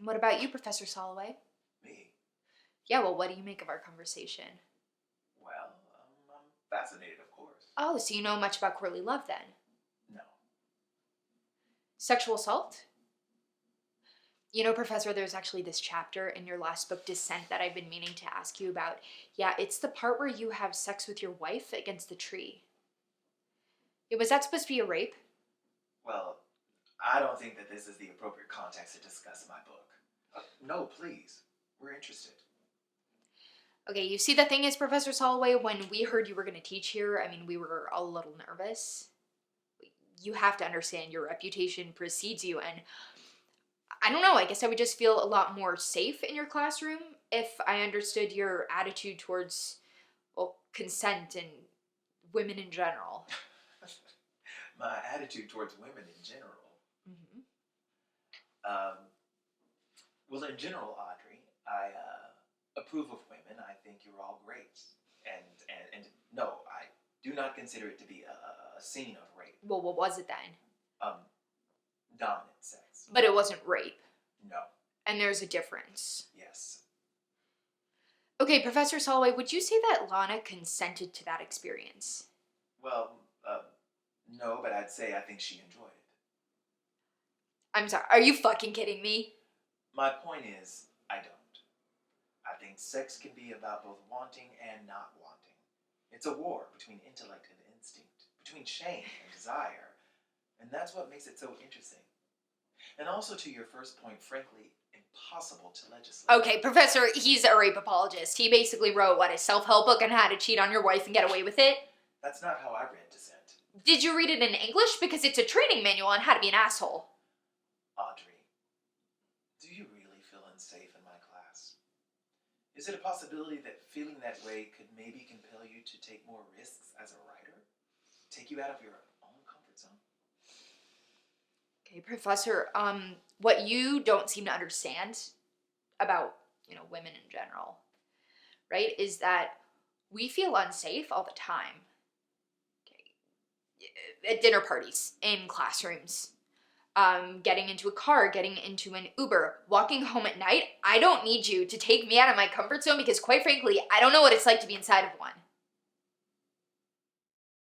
What about you, Professor Soloway? Me? Yeah, well, what do you make of our conversation? Well, I'm fascinated, of course. Oh, so you know much about Courtly Love then? No. Sexual assault? You know, Professor, there's actually this chapter in your last book, Descent, that I've been meaning to ask you about. Yeah, it's the part where you have sex with your wife against the tree. Yeah, was that supposed to be a rape? Well, I don't think that this is the appropriate context to discuss my book. No, please. We're interested. Okay, you see, the thing is, Professor Soloway, when we heard you were going to teach here, I mean, we were a little nervous. You have to understand your reputation precedes you, and I don't know, I guess I would just feel a lot more safe in your classroom if I understood your attitude towards, well, consent and women in general. My attitude towards women in general. Mm-hmm. Well, in general, Audrey, I approve of women. I think you're all great. And no, I do not consider it to be a scene of rape. Well, what was it then? Dominant sex. But it wasn't rape. No. And there's a difference. Yes. Okay, Professor Soloway, would you say that Lana consented to that experience? Well, no, but I'd say I think she enjoyed it. I'm sorry, are you fucking kidding me? My point is, I don't. I think sex can be about both wanting and not wanting. It's a war between intellect and instinct, between shame and desire, and that's what makes it so interesting. And also, to your first point, frankly, impossible to legislate. Okay, Professor, he's a rape apologist. He basically wrote, a self-help book on how to cheat on your wife and get away with it? That's not how I read Descent. Did you read it in English? Because it's a training manual on how to be an asshole. Audrey, do you really feel unsafe in my class? Is it a possibility that feeling that way could maybe compel you to take more risks as a writer? Take you out of your own comfort zone? Okay, Professor, what you don't seem to understand about, women in general, right, is that we feel unsafe all the time. Okay. At dinner parties, in classrooms, getting into a car, getting into an Uber, walking home at night. I don't need you to take me out of my comfort zone because, quite frankly, I don't know what it's like to be inside of one.